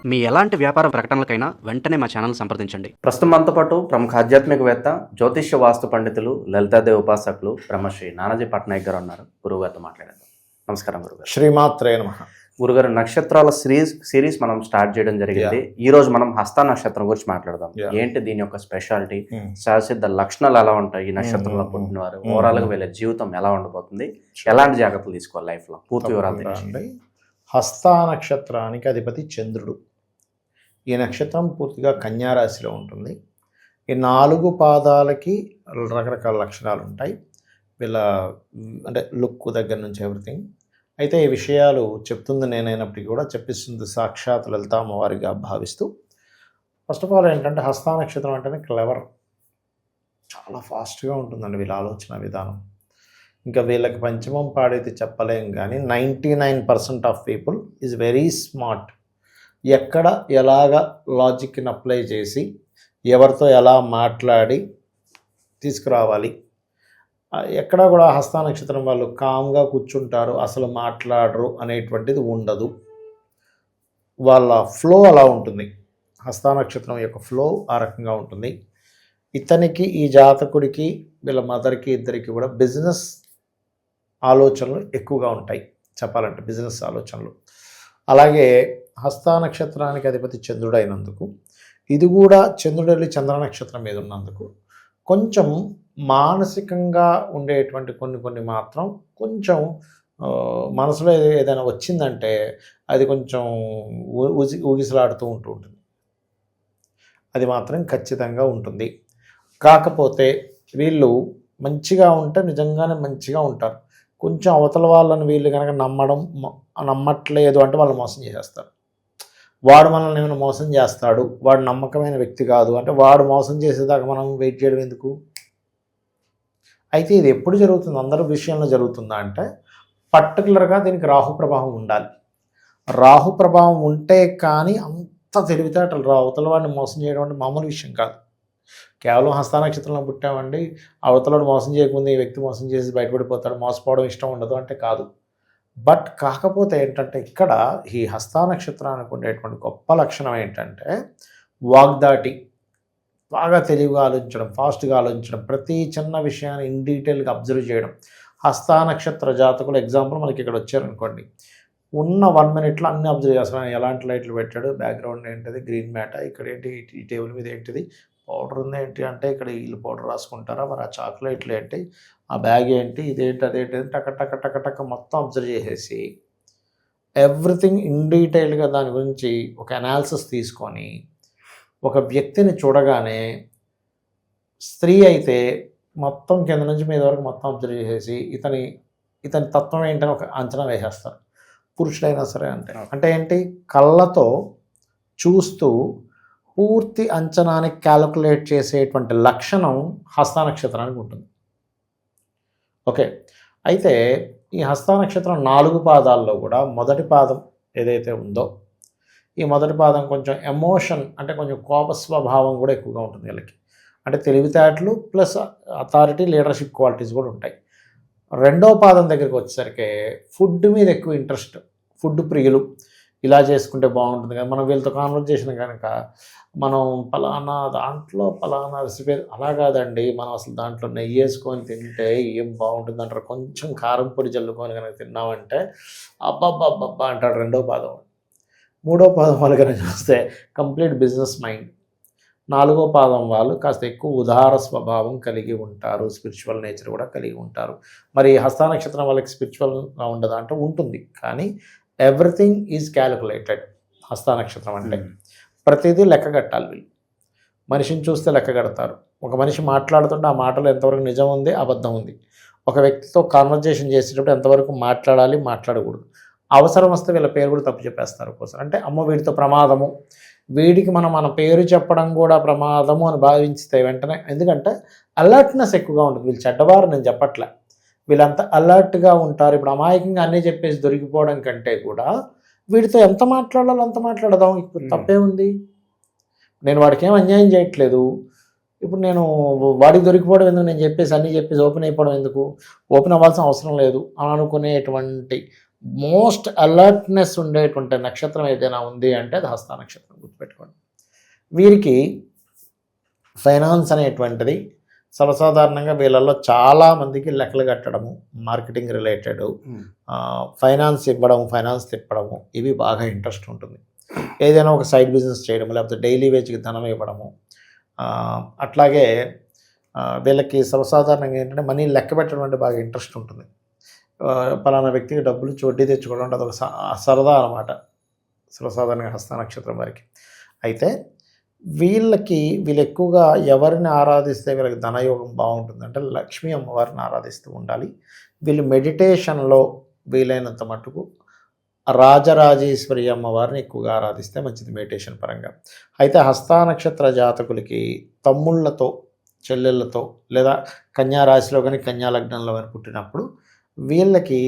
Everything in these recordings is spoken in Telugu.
మీ ఎలాంటి వ్యాపార ప్రకటనలకైనా వెంటనే మా ఛానల్ సంప్రదించండి. ప్రస్తుతం మనతో పాటు ప్రముఖ ఆధ్యాత్మికవేత్త, జ్యోతిష్య వాస్తు పండితులు, లలితాదేవి ఉపాసకులు బ్రహ్మశ్రీ నానాజీ పట్నాయక్ గారు ఉన్నారు. గురువుగారితో మాట్లాడేద్దాం. నమస్కారం గురుగారు. శ్రీమాత్రే నమః. గురుగారు, నక్షత్రాల సిరీస్ మనం స్టార్ట్ చేయడం జరిగింది. ఈ రోజు మనం హస్త నక్షత్రం గురించి మాట్లాడదాం. ఏంటి దీని యొక్క స్పెషాలిటీ, సహసిద్ధ లక్షణాలు ఎలా ఉంటాయి, ఈ నక్షత్రంలో పుట్టిన వారు ఓవరాల్ గా వీళ్ళ జీవితం ఎలా ఉండబోతుంది, ఎలాంటి జాగ్రత్తలు తీసుకోవాలి లైఫ్ లో, పూర్తి వివరాలు అండి. హస్త నక్షత్రానికి అధిపతి చంద్రుడు. ఈ నక్షత్రం పూర్తిగా కన్యా రాశిలో ఉంటుంది. ఈ 4 పాదాలకి రకరకాల లక్షణాలు ఉంటాయి. వీళ్ళ అంటే లుక్ దగ్గర నుంచి ఎవ్రీథింగ్. అయితే ఈ విషయాలు చెప్తుంది నేనైనప్పటికీ కూడా చెప్పిస్తుంది సాక్షాత్ లలిత అమ్మవారిగా భావిస్తూ, ఫస్ట్ ఆఫ్ ఆల్ ఏంటంటే హస్త నక్షత్రం అంటేనే క్లెవర్, చాలా ఫాస్ట్గా ఉంటుందండి వీళ్ళ ఆలోచన విధానం. ఇంకా వీళ్ళకి పంచమం పాడైతే చెప్పలేం, కానీ 99% of people is very smart. ఎక్కడ ఎలాగ లాజిక్ని అప్లై చేసి ఎవరితో ఎలా మాట్లాడి తీసుకురావాలి, ఎక్కడా కూడా హస్త నక్షత్రం వాళ్ళు కామ్గా కూర్చుంటారు, అసలు మాట్లాడరు అనేటువంటిది ఉండదు. వాళ్ళ ఫ్లో అలా ఉంటుంది. హస్త నక్షత్రం యొక్క ఫ్లో ఆ రకంగా ఉంటుంది. ఇతనికి, ఈ జాతకుడికి, వీళ్ళ మదర్కి ఇద్దరికి కూడా బిజినెస్ ఆలోచనలు ఎక్కువగా ఉంటాయి చెప్పాలంటే, బిజినెస్ ఆలోచనలు. అలాగే హస్త నక్షత్రానికి అధిపతి చంద్రుడు అయినందుకు, ఇది కూడా చంద్రుడు వెళ్ళి చంద్ర నక్షత్రం మీద ఉన్నందుకు కొంచెం మానసికంగా ఉండేటువంటి కొన్ని మాత్రం కొంచెం మనసులో ఏదైనా వచ్చిందంటే అది కొంచెం ఊగిసలాడుతూ ఉంటుంది. అది మాత్రం ఖచ్చితంగా ఉంటుంది. కాకపోతే వీళ్ళు మంచిగా ఉంటే నిజంగానే మంచిగా ఉంటారు. కొంచెం అవతల వాళ్ళని వీళ్ళు కనుక నమ్మట్లేదు అంటే వాళ్ళు మోసం చేసేస్తారు. వాడు మనల్ని ఏమైనా మోసం చేస్తాడు, వాడు నమ్మకమైన వ్యక్తి కాదు అంటే వాడు మోసం చేసేదాకా మనం వెయిట్ చేయడం ఎందుకు? అయితే ఇది ఎప్పుడు జరుగుతుంది, అందరి విషయంలో జరుగుతుందా అంటే పర్టికులర్గా దీనికి రాహు ప్రభావం ఉండాలి. రాహు ప్రభావం ఉంటే కానీ అంత తెలివితేటలు అవతల వాడిని మోసం చేయడం అంటే మామూలు విషయం కాదు. కేవలం హస్త నక్షత్రంలో పుట్టామండి, అవతలవాడు మోసం చేయకుండా ఈ వ్యక్తి మోసం చేసి బయటపడిపోతాడు, మోసపోవడం ఇష్టం ఉండదు అంటే కాదు. బట్ కాకపోతే ఏంటంటే ఇక్కడ ఈ హస్త నక్షత్రానికి ఉండేటువంటి గొప్ప లక్షణం ఏంటంటే వాగ్దాటి, బాగా తెలివిగా ఆలోచించడం, ఫాస్ట్గా ఆలోచించడం, ప్రతి చిన్న విషయాన్ని ఇన్ డీటెయిల్గా అబ్జర్వ్ చేయడం. హస్త నక్షత్ర జాతకులు ఎగ్జాంపుల్ మనకి ఇక్కడ వచ్చారనుకోండి, ఉన్న 1 మినిట్లో అన్ని అబ్జర్వ్ చేస్తాను. ఎలాంటి లైట్లు పెట్టాడు, బ్యాక్గ్రౌండ్ ఏంటిది, గ్రీన్ మ్యాట, ఇక్కడ ఏంటి, ఈ టేబుల్ మీద ఏంటిది, పౌడర్ ఉంది ఏంటి అంటే ఇక్కడ వీళ్ళు పౌడర్ రాసుకుంటారా, మరి ఆ చాక్లెట్లు ఏంటి, ఆ బ్యాగ్ ఏంటి, ఇదేంటి అదేంటి, టక మొత్తం అబ్జర్వ్ చేసేసి ఎవ్రీథింగ్ ఇన్ డీటెయిల్గా దాని గురించి ఒక అనాలిసిస్ తీసుకొని ఒక వ్యక్తిని చూడగానే, స్త్రీ అయితే మొత్తం కింద నుంచి మీద వరకు మొత్తం అబ్జర్వ్ చేసేసి ఇతని తత్వం ఏంటని ఒక అంచనా వేసేస్తారు. పురుషుడైనా సరే అంటే ఏంటి, కళ్ళతో చూస్తూ పూర్తి అంచనాని క్యాలిక్యులేట్ చేసేటువంటి లక్షణం హస్త నక్షత్రానికి ఉంటుంది. ఓకే, అయితే ఈ హస్త నక్షత్రం 4 పాదాల్లో కూడా మొదటి పాదం ఏదైతే ఉందో, ఈ మొదటి పాదం కొంచెం ఎమోషన్ అంటే కొంచెం కోప స్వభావం కూడా ఎక్కువగా ఉంటుంది వీళ్ళకి. అంటే తెలివితేటలు ప్లస్ అథారిటీ, లీడర్షిప్ క్వాలిటీస్ కూడా ఉంటాయి. రెండో పాదం దగ్గరికి వచ్చేసరికి ఫుడ్ మీద ఎక్కువ ఇంట్రెస్ట్, ఫుడ్ ప్రియులు, ఇలా చేసుకుంటే బాగుంటుంది కదా. మనం వీళ్ళతో కాన్వర్జేషన్ కనుక మనం పలానా దాంట్లో పలానా రెసిపీ అలా కాదండి, మనం అసలు దాంట్లో నెయ్యి వేసుకొని తింటే ఏం బాగుంటుంది అంటారు. కొంచెం కారం పొడి జల్లుకొని కనుక తిన్నామంటే అబ్బబ్బబ్బబ్బా అంటాడు రెండో పాదం. మూడో పాదం వాళ్ళు కనుక చూస్తే కంప్లీట్ బిజినెస్ మైండ్. 4వ పాదం వాళ్ళు కాస్త ఎక్కువ ఉదార స్వభావం కలిగి ఉంటారు, స్పిరిచువల్ నేచర్ కూడా కలిగి ఉంటారు. మరి హస్త నక్షత్రం వాళ్ళకి స్పిరిచువల్గా ఉండదా అంటే ఉంటుంది, కానీ ఎవ్రీథింగ్ ఈజ్ క్యాలిక్యులేటెడ్. హస్త నక్షత్రం అంటే ప్రతిదీ లెక్క కట్టాలి. వీళ్ళు మనిషిని చూస్తే లెక్క కడతారు. ఒక మనిషి మాట్లాడుతుంటే ఆ మాటలో ఎంతవరకు నిజం ఉంది, అబద్ధం ఉంది. ఒక వ్యక్తితో కాన్వర్జేషన్ చేసేటప్పుడు ఎంతవరకు మాట్లాడాలి, మాట్లాడకూడదు. అవసరం వస్తే వీళ్ళ పేరు కూడా తప్పు చెప్పేస్తారు ఒక్కోసారి. అంటే అమ్మో వీడితో ప్రమాదము, వీడికి మన పేరు చెప్పడం కూడా ప్రమాదము అని భావించితే వెంటనే, ఎందుకంటే అలర్ట్నెస్ ఎక్కువగా ఉంటుంది. వీళ్ళు చెడ్డవారు నేను చెప్పట్లే, వీళ్ళంతా అలర్ట్గా ఉంటారు. ఇప్పుడు అమాయకంగా అన్నీ చెప్పేసి దొరికిపోవడం కంటే కూడా వీడితో ఎంత మాట్లాడాలో అంత మాట్లాడదాం, ఇప్పుడు తప్పే ఉంది. నేను వాడికి ఏం అన్యాయం చేయట్లేదు, ఇప్పుడు నేను వాడికి దొరికిపోవడం ఎందుకు, నేను చెప్పేసి అన్నీ చెప్పేసి ఓపెన్ అయిపోవడం ఎందుకు, ఓపెన్ అవ్వాల్సిన అవసరం లేదు అని అనుకునేటువంటి మోస్ట్ అలర్ట్నెస్ ఉండేటువంటి నక్షత్రం ఏదైనా ఉంది అంటే అది హస్త నక్షత్రం, గుర్తుపెట్టుకోండి. వీరికి ఫైనాన్స్ అనేటువంటిది సర్వసాధారణంగా వీళ్ళల్లో చాలామందికి లెక్కలు కట్టడము, మార్కెటింగ్ రిలేటెడ్, ఫైనాన్స్ ఇవ్వడం, ఫైనాన్స్ తిప్పడము, ఇవి బాగా ఇంట్రెస్ట్ ఉంటుంది. ఏదైనా ఒక సైడ్ బిజినెస్ చేయడము, లేకపోతే డైలీ వేజ్కి ధనం ఇవ్వడము, అట్లాగే వీళ్ళకి సర్వసాధారణంగా ఏంటంటే మనీ లెక్క పెట్టడం అంటే బాగా ఇంట్రెస్ట్ ఉంటుంది. పలానా వ్యక్తికి డబ్బులు వడ్డీ తెచ్చుకోవడం అంటే అదొక సరదా అనమాట సర్వసాధారణంగా హస్త నక్షత్రం వారికి. అయితే వీళ్ళు ఎక్కువగా ఎవరిని ఆరాధిస్తే వీళ్ళకి ధనయోగం బాగుంటుంది అంటే లక్ష్మీ అమ్మవారిని ఆరాధిస్తూ ఉండాలి. వీళ్ళు మెడిటేషన్లో వీలైనంత మటుకు రాజరాజేశ్వరి అమ్మవారిని ఎక్కువగా ఆరాధిస్తే మంచిది మెడిటేషన్ పరంగా. అయితే హస్త నక్షత్ర జాతకులకి తమ్ముళ్ళతో, చెల్లెళ్ళతో లేదా కన్యా రాశిలో కానీ కన్యా లగ్నంలో కానీ పుట్టినప్పుడు వీళ్ళకి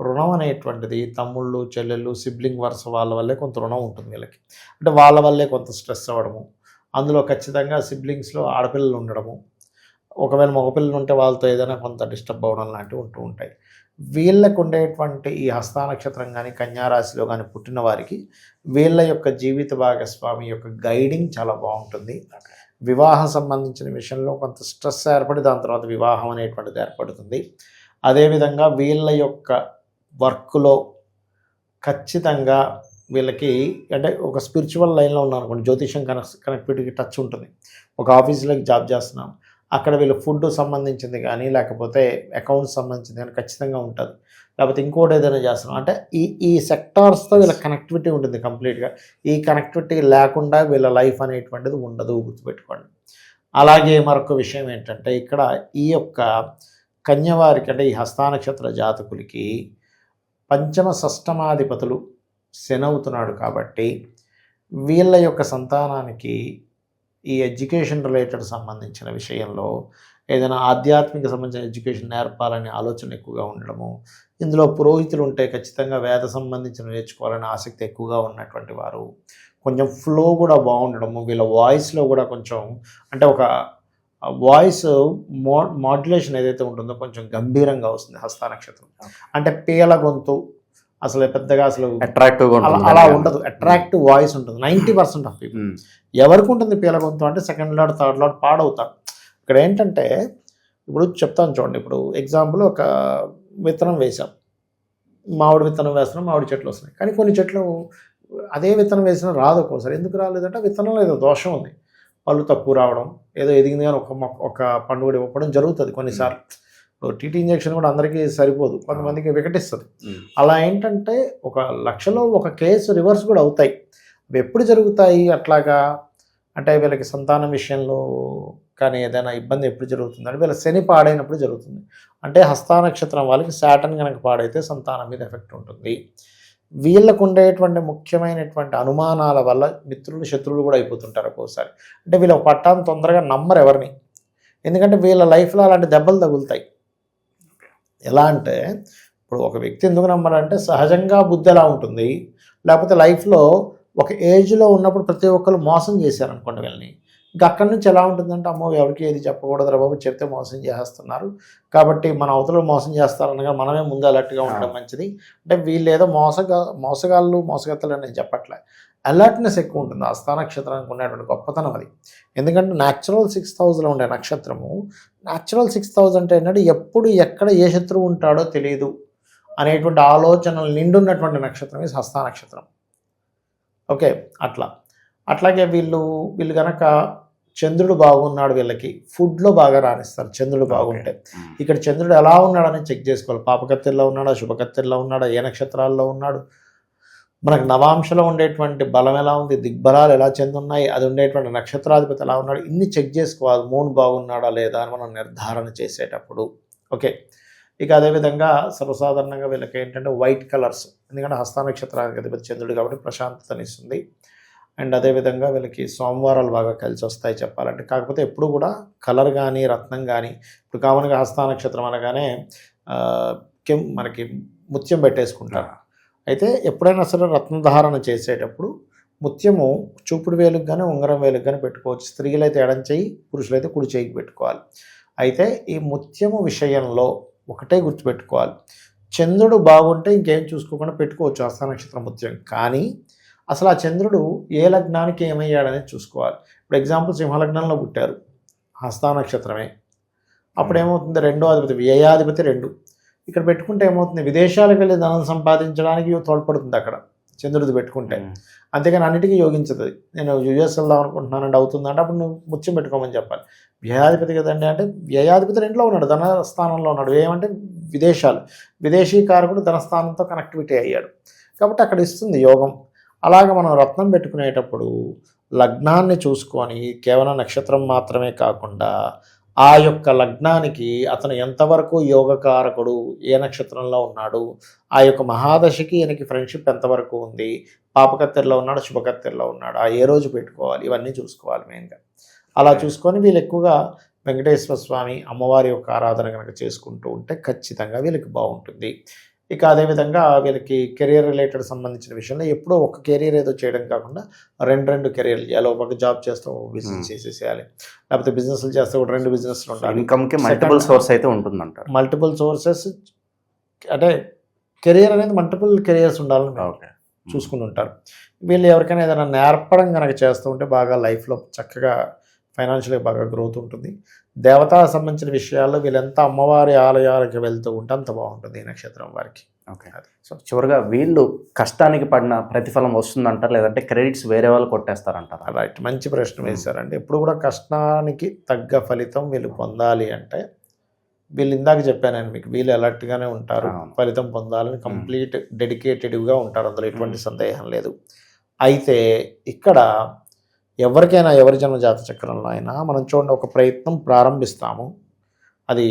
రుణం అనేటువంటిది తమ్ముళ్ళు, చెల్లెళ్ళు, సిబ్లింగ్ వరుస వాళ్ళ వల్లే కొంత రుణం ఉంటుంది వీళ్ళకి. అంటే వాళ్ళ వల్లే కొంత స్ట్రెస్ అవ్వడము, అందులో ఖచ్చితంగా సిబ్లింగ్స్లో ఆడపిల్లలు ఉండడము, ఒకవేళ మగపిల్లలు ఉంటే వాళ్ళతో ఏదైనా కొంత డిస్టర్బ్ అవ్వడం లాంటివి ఉంటూ ఉంటాయి. వీళ్ళకు ఉండేటువంటి ఈ హస్త నక్షత్రం కానీ కన్యారాశిలో కానీ పుట్టిన వారికి వీళ్ళ యొక్క జీవిత భాగస్వామి యొక్క గైడింగ్ చాలా బాగుంటుంది. వివాహం సంబంధించిన విషయంలో కొంత స్ట్రెస్ ఏర్పడి దాని తర్వాత వివాహం అనేటువంటిది ఏర్పడుతుంది. అదేవిధంగా వీళ్ళ యొక్క వర్క్లో ఖచ్చితంగా వీళ్ళకి అంటే ఒక స్పిరిచువల్ లైన్లో ఉన్నాం అనుకోండి, జ్యోతిషం కనెక్టివిటీకి టచ్ ఉంటుంది. ఒక ఆఫీసులోకి జాబ్ చేస్తున్నాం, అక్కడ వీళ్ళు ఫుడ్ సంబంధించింది కానీ లేకపోతే అకౌంట్స్ సంబంధించింది కానీ ఖచ్చితంగా ఉంటుంది. లేకపోతే ఇంకోటి ఏదైనా చేస్తున్నాం అంటే ఈ సెక్టార్స్తో వీళ్ళ కనెక్టివిటీ ఉంటుంది కంప్లీట్గా. ఈ కనెక్టివిటీ లేకుండా వీళ్ళ లైఫ్ అనేటువంటిది ఉండదు, గుర్తుపెట్టుకోండి. అలాగే మరొక విషయం ఏంటంటే ఇక్కడ ఈ యొక్క కన్యవారికి అంటే ఈ హస్త నక్షత్ర జాతకులకి పంచమ షష్టమాధిపతులు శనవుతున్నాడు కాబట్టి వీళ్ళ యొక్క సంతానానికి ఈ ఎడ్యుకేషన్ రిలేటెడ్ సంబంధించిన విషయంలో ఏదైనా ఆధ్యాత్మిక సంబంధించిన ఎడ్యుకేషన్ నేర్పాలనే ఆలోచన ఎక్కువగా ఉండడము, ఇందులో పురోహితులు ఉంటే ఖచ్చితంగా వేద సంబంధించిన నేర్చుకోవాలనే ఆసక్తి ఎక్కువగా ఉన్నటువంటి వారు, కొంచెం ఫ్లో కూడా బాగుండడము, వీళ్ళ వాయిస్లో కూడా కొంచెం అంటే ఒక వాయిస్ మాడ్యులేషన్ ఏదైతే ఉంటుందో కొంచెం గంభీరంగా వస్తుంది హస్త నక్షత్రం. అంటే పీల గొంతు అసలు పెద్దగా అసలు అట్రాక్టివ్గా అలా ఉండదు, అట్రాక్టివ్ వాయిస్ ఉంటుంది. 90% ఆఫ్ పీపుల్ ఎవరికి ఉంటుంది పీల గొంతు అంటే సెకండ్ లాడ్ థర్డ్ లాడ్ పాడవుతారు. ఇక్కడ ఏంటంటే ఇప్పుడు చెప్తాను చూడండి, ఇప్పుడు ఎగ్జాంపుల్ ఒక విత్తనం వేసాం, మామిడి విత్తనం వేస్తున్నాం, మామిడి చెట్లు వస్తున్నాయి. కానీ కొన్ని చెట్లు అదే విత్తనం వేసినా రాదు ఒక్కోసారి. ఎందుకు రాలేదంటే విత్తనంలో ఏదో దోషం ఉంది, పళ్ళు తక్కువ రావడం, ఏదో ఎదిగింది కానీ ఒక పండు కూడా ఇవ్వడం జరుగుతుంది కొన్నిసార్లు. ఇప్పుడు టీటీ ఇంజెక్షన్ కూడా అందరికీ సరిపోదు, కొంతమందికి వికటిస్తుంది. అలా ఏంటంటే 1,00,000లో 1 కేసు రివర్స్ కూడా అవుతాయి. అవి ఎప్పుడు జరుగుతాయి అట్లాగా అంటే వీళ్ళకి సంతానం విషయంలో కానీ ఏదైనా ఇబ్బంది ఎప్పుడు జరుగుతుందంటే వీళ్ళ శని పాడైనప్పుడు జరుగుతుంది. అంటే హస్త నక్షత్రం వాళ్ళకి శాటర్న్ కనుక పాడైతే సంతానం మీద ఎఫెక్ట్ ఉంటుంది. వీళ్ళకు ఉండేటువంటి ముఖ్యమైనటువంటి అనుమానాల వల్ల మిత్రులు శత్రువులు కూడా అయిపోతుంటారు ఒక్కోసారి. అంటే వీళ్ళ పట్టాన్ని తొందరగా నమ్మరు ఎవరిని, ఎందుకంటే వీళ్ళ లైఫ్లో అలాంటి దెబ్బలు తగులుతాయి. ఎలా అంటే ఇప్పుడు ఒక వ్యక్తి ఎందుకు నమ్మరంటే సహజంగా బుద్ధి ఎలా ఉంటుంది, లేకపోతే లైఫ్లో ఒక ఏజ్లో ఉన్నప్పుడు ప్రతి ఒక్కరు మోసం చేశారనుకోండి వీళ్ళని, ఇంకా అక్కడి నుంచి ఎలా ఉంటుందంటే అమ్మో ఎవరికి ఏది చెప్పకూడదురా బాబు, చెప్తే మోసం చేస్తున్నారు కాబట్టి మన అవతల మోసం చేస్తారనగా మనమే ముందు అలర్ట్గా ఉండడం మంచిది. అంటే వీళ్ళు ఏదో మోసగాళ్ళు మోసగత్తలు అని నేను చెప్పట్లే, అలర్ట్నెస్ ఎక్కువ ఉంటుంది హస్త నక్షత్రానికి ఉన్నటువంటి గొప్పతనం అది. ఎందుకంటే న్యాచురల్ 6th హౌస్లో ఉండే నక్షత్రము, న్యాచురల్ 6th హౌస్ అంటే ఏంటంటే ఎప్పుడు ఎక్కడ ఏ శత్రువు ఉంటాడో తెలియదు అనేటువంటి ఆలోచనలు నిండున్నటువంటి నక్షత్రం ఈ హస్త నక్షత్రం. ఓకే, అట్లాగే వీళ్ళు కనుక చంద్రుడు బాగున్నాడు, వీళ్ళకి ఫుడ్లో బాగా రాణిస్తారు చంద్రుడు బాగుంటే. ఇక్కడ చంద్రుడు ఎలా ఉన్నాడని చెక్ చేసుకోవాలి. పాపకత్తెల్లో ఉన్నాడా, శుభకత్తెల్లో ఉన్నాడా, ఏ నక్షత్రాల్లో ఉన్నాడు, మనకు నవాంశలో ఉండేటువంటి బలం ఎలా ఉంది, దిగ్బలాలు ఎలా చెందున్నాయి, అది ఉండేటువంటి నక్షత్రాధిపతి ఎలా ఉన్నాడు, ఇన్ని చెక్ చేసుకోవాలి. మూన్ బాగున్నాడా లేదా అని మనం నిర్ధారణ చేసేటప్పుడు. ఓకే, ఇక అదేవిధంగా సర్వసాధారణంగా వీళ్ళకి ఏంటంటే వైట్ కలర్స్, ఎందుకంటే హస్త నక్షత్రానికి అధిపతి చంద్రుడు కాబట్టి ప్రశాంతతనిస్తుంది. అండ్ అదేవిధంగా వీళ్ళకి సోమవారాలు బాగా కలిసి వస్తాయి చెప్పాలంటే. కాకపోతే ఎప్పుడు కూడా కలర్ కానీ రత్నం కానీ, ఇప్పుడు కామన్గా హస్త నక్షత్రం అనగానే మనకి ముత్యం పెట్టేసుకుంటారు. అయితే ఎప్పుడైనా సరే రత్నధారణ చేసేటప్పుడు ముత్యము చూపుడు వేలుకు కానీ ఉంగరం వేలుకు కానీ పెట్టుకోవచ్చు. స్త్రీలైతే ఎడం చేయి, పురుషులైతే కుడి చేయికి పెట్టుకోవాలి. అయితే ఈ ముత్యము విషయంలో ఒకటే గుర్తుపెట్టుకోవాలి, చంద్రుడు బాగుంటే ఇంకేం చూసుకోకుండా పెట్టుకోవచ్చు హస్త నక్షత్రం ఉద్యోగం. కానీ అసలు ఆ చంద్రుడు ఏ లగ్నానికి ఏమయ్యాడనేది చూసుకోవాలి. ఇప్పుడు ఎగ్జాంపుల్ సింహలగ్నంలో పుట్టారు, హస్త నక్షత్రమే, అప్పుడు ఏమవుతుంది, రెండో అధిపతి వ్యయాధిపతి 2 ఇక్కడ పెట్టుకుంటే ఏమవుతుంది, విదేశాలకు వెళ్ళి ధనం సంపాదించడానికి తోడ్పడుతుంది అక్కడ చంద్రుడిది పెట్టుకుంటే. అంతేగాని అన్నిటికీ యోగించదు. నేను యుఎస్ వెళ్దాం అనుకుంటున్నానంటే అవుతుందంటే అప్పుడు నువ్వు ముత్యం పెట్టుకోమని చెప్పాలి. వ్యయాధిపతి కదండి అంటే వ్యయాధిపతి 2లో ఉన్నాడు, ధనస్థానంలో ఉన్నాడు. ఏమంటే విదేశాలు, విదేశీ కారకుడు ధనస్థానంతో కనెక్టివిటీ అయ్యాడు కాబట్టి అక్కడ ఇస్తుంది యోగం. అలాగ మనం రత్నం పెట్టుకునేటప్పుడు లగ్నాన్ని చూసుకొని కేవలం నక్షత్రం మాత్రమే కాకుండా ఆ యొక్క లగ్నానికి అతను ఎంతవరకు యోగకారకుడు, ఏ నక్షత్రంలో ఉన్నాడు, ఆ యొక్క మహాదశకి ఈయనకి ఫ్రెండ్షిప్ ఎంతవరకు ఉంది, పాపకత్తెరలో ఉన్నాడు, శుభకత్తెరలో ఉన్నాడు, ఆ ఏ రోజు పెట్టుకోవాలి, ఇవన్నీ చూసుకోవాలి మెయిన్గా. అలా చూసుకొని వీళ్ళు ఎక్కువగా వెంకటేశ్వర స్వామి అమ్మవారి యొక్క ఆరాధన కనుక చేసుకుంటూ ఉంటే ఖచ్చితంగా వీళ్ళకి బాగుంటుంది. ఇక అదేవిధంగా వీళ్ళకి కెరియర్ రిలేటెడ్ సంబంధించిన విషయంలో ఎప్పుడో ఒక కెరియర్ ఏదో చేయడం కాకుండా రెండు కెరియర్లు చేయాలి. ఒక జాబ్ చేస్తే ఒక బిజినెస్ చేసేసేయాలి, లేకపోతే బిజినెస్లు చేస్తే ఒక 2 బిజినెస్లు ఉండాలి. ఇన్కమ్కి మల్టిపుల్ సోర్స్ అయితే ఉంటుందంటారు. మల్టిపుల్ సోర్సెస్ అంటే కెరియర్ అనేది మల్టిపుల్ కెరియర్స్ ఉండాలని చూసుకుని ఉంటారు. వీళ్ళు ఎవరికైనా ఏదైనా నేర్పడం కనుక చేస్తూ ఉంటే బాగా లైఫ్లో చక్కగా ఫైనాన్షియల్గా బాగా గ్రోత్ ఉంటుంది. దేవతా సంబంధించిన విషయాల్లో వీళ్ళంతా అమ్మవారి ఆలయాలకు వెళ్తూ ఉంటే అంత బాగుంటుంది ఈ నక్షత్రం వారికి. ఓకే, సో చివరిగా వీళ్ళు కష్టానికి పడిన ప్రతిఫలం వస్తుందంటారు, లేదంటే క్రెడిట్స్ వేరే వాళ్ళు కొట్టేస్తారంటారా? రైట్, మంచి ప్రశ్న వేశారండి. ఎప్పుడు కూడా కష్టానికి తగ్గ ఫలితం వీళ్ళు పొందాలి అంటే వీళ్ళు ఇందాక చెప్పాను మీకు, వీళ్ళు అలర్ట్గానే ఉంటారు, ఫలితం పొందాలని కంప్లీట్ డెడికేటెడ్గా ఉంటారు, అందులో ఎటువంటి సందేహం లేదు. అయితే ఇక్కడ ఎవరికైనా ఎవరి జన్మ జాతక చక్రంలో అయినా మనం చూడండి, ఒక ప్రయత్నం ప్రారంభిస్తాము, అది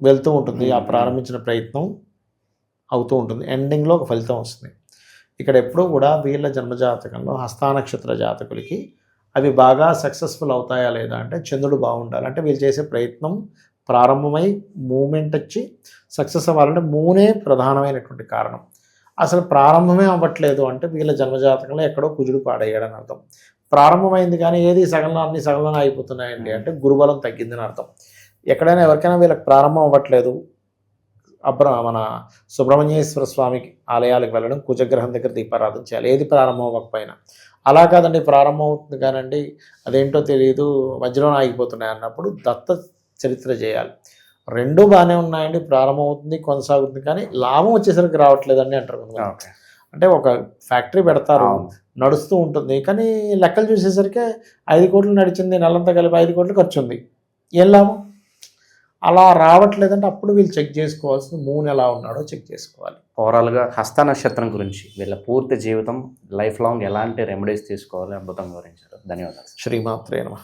వెళ్తూ ఉంటుంది, ఆ ప్రారంభించిన ప్రయత్నం అవుతూ ఉంటుంది, ఎండింగ్లో ఒక ఫలితం వస్తుంది. ఇక్కడ ఎప్పుడూ కూడా వీళ్ళ జన్మజాతకంలో హస్తానక్షత్ర జాతకులకి అవి బాగా సక్సెస్ఫుల్ అవుతాయా లేదా అంటే చంద్రుడు బాగుండాలి. అంటే వీళ్ళు చేసే ప్రయత్నం ప్రారంభమై మూమెంట్ వచ్చి సక్సెస్ అవ్వాలంటే మూనే ప్రధానమైనటువంటి కారణం. అసలు ప్రారంభమే అవ్వట్లేదు అంటే వీళ్ళ జన్మజాతకంలో ఎక్కడో కుజుడు పాడయ్యాడని అర్థం. ప్రారంభమైంది కానీ ఏది సగంలో అన్ని సగంలోనే అయిపోతున్నాయండి అంటే గురుబలం తగ్గిందని అర్థం. ఎక్కడైనా ఎవరికైనా వీళ్ళకి ప్రారంభం అవ్వట్లేదు, మన సుబ్రహ్మణ్యేశ్వర స్వామికి ఆలయాలకు వెళ్ళడం, కుజగ్రహం దగ్గర దీపారాధన చేయాలి, ఏది ప్రారంభం అవ్వకపోయినా. అలా కాదండి ప్రారంభం అవుతుంది కానండి అదేంటో తెలియదు మధ్యలో ఆగిపోతున్నాయి అన్నప్పుడు దత్త చరిత్ర చేయాలి. 2 బాగానే ఉన్నాయండి, ప్రారంభం అవుతుంది కొనసాగుతుంది కానీ లాభం వచ్చేసరికి రావట్లేదండి అంటారు. అంటే ఒక ఫ్యాక్టరీ పెడతారు, నడుస్తూ ఉంటుంది, కానీ లెక్కలు చూసేసరికి 5 కోట్లు నడిచింది, నెలంతా కలిపి 5 కోట్లు ఖర్చు ఉంది, ఏం లాభం? అలా రావట్లేదంటే అప్పుడు వీళ్ళు చెక్ చేసుకోవాల్సింది మూన్ ఎలా ఉన్నాడో చెక్ చేసుకోవాలి. ఓవరాల్గా హస్త నక్షత్రం గురించి వీళ్ళ పూర్తి జీవితం లైఫ్ లాంగ్ ఎలాంటి రెమెడీస్ తీసుకోవాలి అద్భుతంగా వివరించారు. ధన్యవాదాలు. శ్రీమాత్రే నమః.